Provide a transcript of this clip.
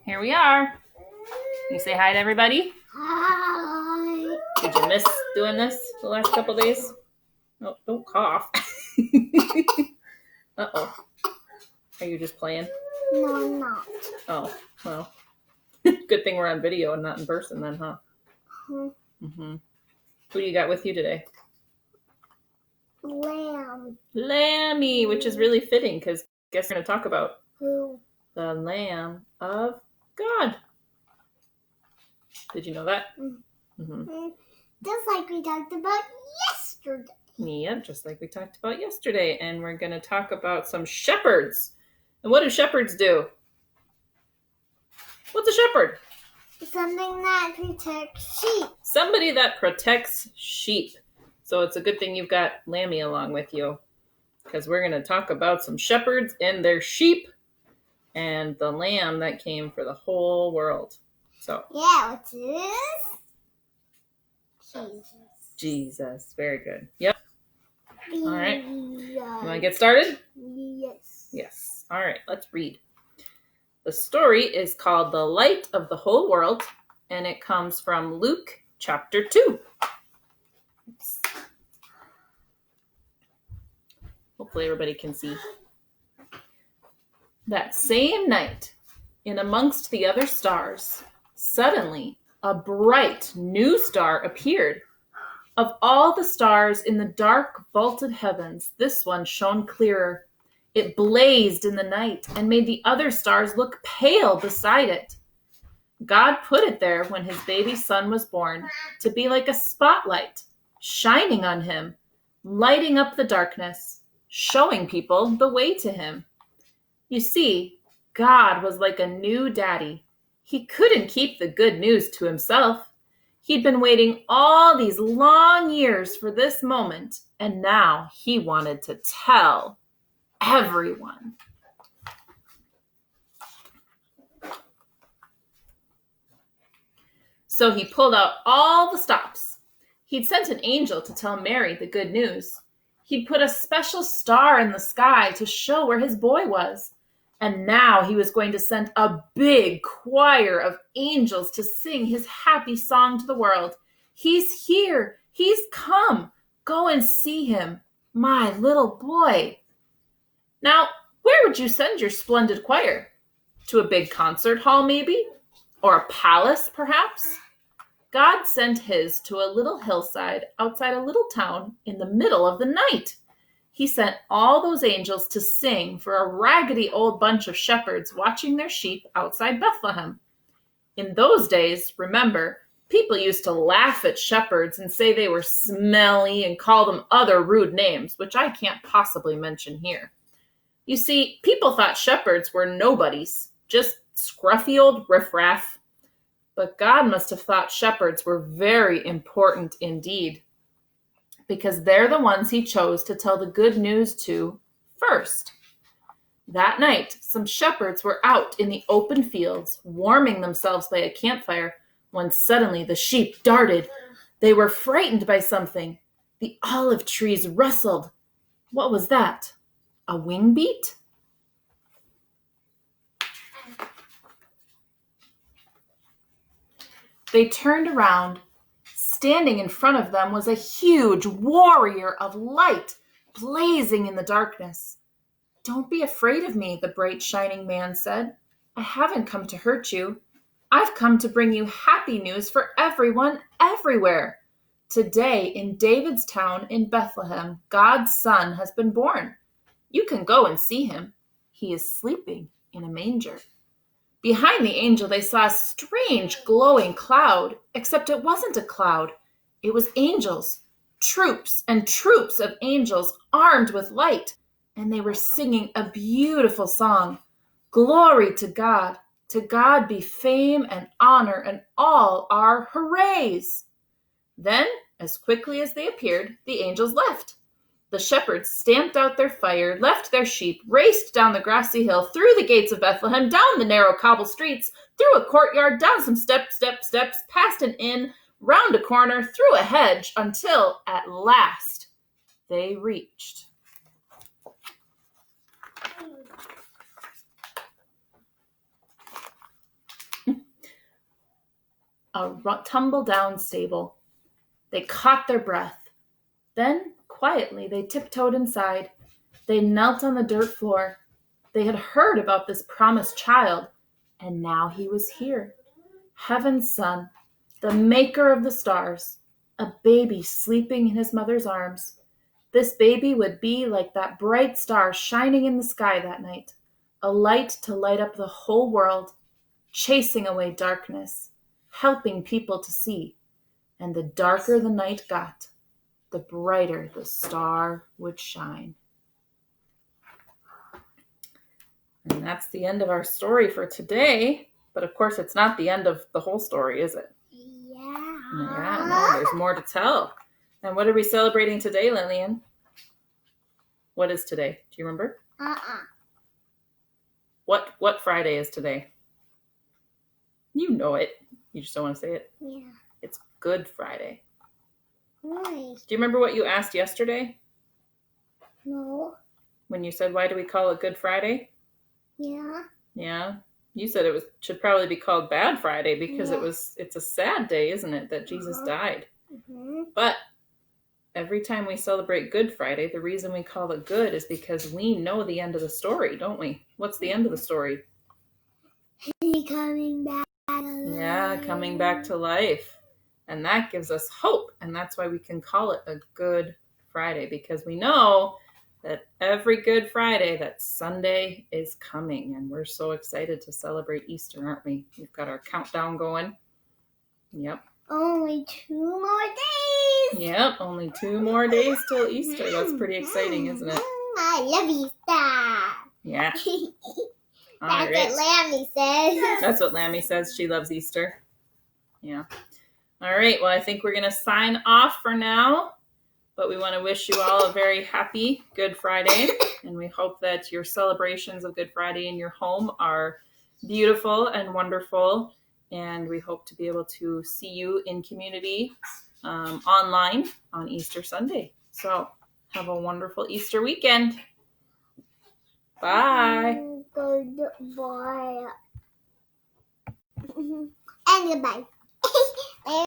Here we are. You say hi to everybody? Hi. Did you miss doing this the last couple days? Oh, don't cough. Uh-oh. Are you just playing? No, I'm not. Oh, well. Good thing we're on video and not in person then, huh? Mm-hmm. Who do you got with you today? Lamb. Lammy, which is really fitting because guess we're going to talk about Who? the Lamb of God. Did you know that? Mm-hmm. Just like we talked about yesterday. Yeah, just like we talked about yesterday. And we're going to talk about some shepherds. And what do shepherds do? What's a shepherd? Something that protects sheep. Somebody that protects sheep. So it's a good thing you've got Lammy along with you, because we're going to talk about some shepherds and their sheep and the lamb that came for the whole world. So yeah, what's this? Jesus. Very good. Yep. All right. You want to get started? Yes. Yes. All right. Let's read. The story is called The Light of the Whole World, and it comes from Luke chapter 2. Hopefully everybody can see. That same night, in amongst the other stars, suddenly a bright new star appeared. Of all the stars in the dark vaulted heavens, this one shone clearer. It blazed in the night and made the other stars look pale beside it. God put it there when his baby son was born to be like a spotlight, shining on him, lighting up the darkness, showing people the way to him. You see, God was like a new daddy. He couldn't keep the good news to himself. He'd been waiting all these long years for this moment, and now he wanted to tell everyone. So he pulled out all the stops. He'd sent an angel to tell Mary the good news. He'd put a special star in the sky to show where his boy was. And now he was going to send a big choir of angels to sing his happy song to the world. He's here. He's come. Go and see him, my little boy. Now, where would you send your splendid choir? To a big concert hall, maybe? Or a palace, perhaps? God sent his to a little hillside outside a little town in the middle of the night. He sent all those angels to sing for a raggedy old bunch of shepherds watching their sheep outside Bethlehem. In those days, remember, people used to laugh at shepherds and say they were smelly and call them other rude names, which I can't possibly mention here. You see, people thought shepherds were nobodies, just scruffy old riffraff. But God must have thought shepherds were very important indeed, because they're the ones he chose to tell the good news to first. That night, some shepherds were out in the open fields, warming themselves by a campfire, when suddenly the sheep darted. They were frightened by something. The olive trees rustled. What was that? A wing beat? They turned around. Standing in front of them was a huge warrior of light, blazing in the darkness. "Don't be afraid of me," the bright, shining man said. "I haven't come to hurt you. I've come to bring you happy news for everyone, everywhere. Today, in David's town in Bethlehem, God's son has been born. You can go and see him. He is sleeping in a manger." Behind the angel, they saw a strange glowing cloud, except it wasn't a cloud. It was angels, troops and troops of angels armed with light, and they were singing a beautiful song. Glory to God. To God be fame and honor and all our hoorays. Then, as quickly as they appeared, the angels left. The shepherds stamped out their fire, left their sheep, raced down the grassy hill, through the gates of Bethlehem, down the narrow cobble streets, through a courtyard, down some steps, past an inn, round a corner, through a hedge, until at last they reached. a tumble-down stable. They caught their breath. Then, quietly, they tiptoed inside. They knelt on the dirt floor. They had heard about this promised child, and now he was here. Heaven's son, the maker of the stars, a baby sleeping in his mother's arms. This baby would be like that bright star shining in the sky that night, a light to light up the whole world, chasing away darkness, helping people to see. And the darker the night got, the brighter the star would shine. And that's the end of our story for today. But of course, it's not the end of the whole story, is it? Yeah. Yeah, no, there's more to tell. And what are we celebrating today, Lillian? What is today? Do you remember? What Friday is today? You know it. You just don't want to say it. Yeah. It's Good Friday. Nice. Do you remember what you asked yesterday No. when you said, why do we call it Good Friday? Yeah. Yeah. You said it should probably be called Bad Friday because Yeah. it's a sad day, isn't it, that Jesus died. Mm-hmm. But every time we celebrate Good Friday, the reason we call it good is because we know the end of the story, don't we? What's the end of the story? He coming back. Yeah, coming back to life. And that gives us hope. And that's why we can call it a Good Friday, because we know that every Good Friday, that Sunday is coming. And we're so excited to celebrate Easter, aren't we? We've got our countdown going. Yep. Only 2 more days. Yep, only 2 more days till Easter. That's pretty exciting, isn't it? I love Easter. Yeah. All That's right. what Lammy says. That's what Lammy says. She loves Easter. Yeah. All right. Well, I think we're going to sign off for now. But we want to wish you all a very happy Good Friday. And we hope that your celebrations of Good Friday in your home are beautiful and wonderful. And we hope to be able to see you in community online on Easter Sunday. So have a wonderful Easter weekend. Bye. Goodbye. And goodbye.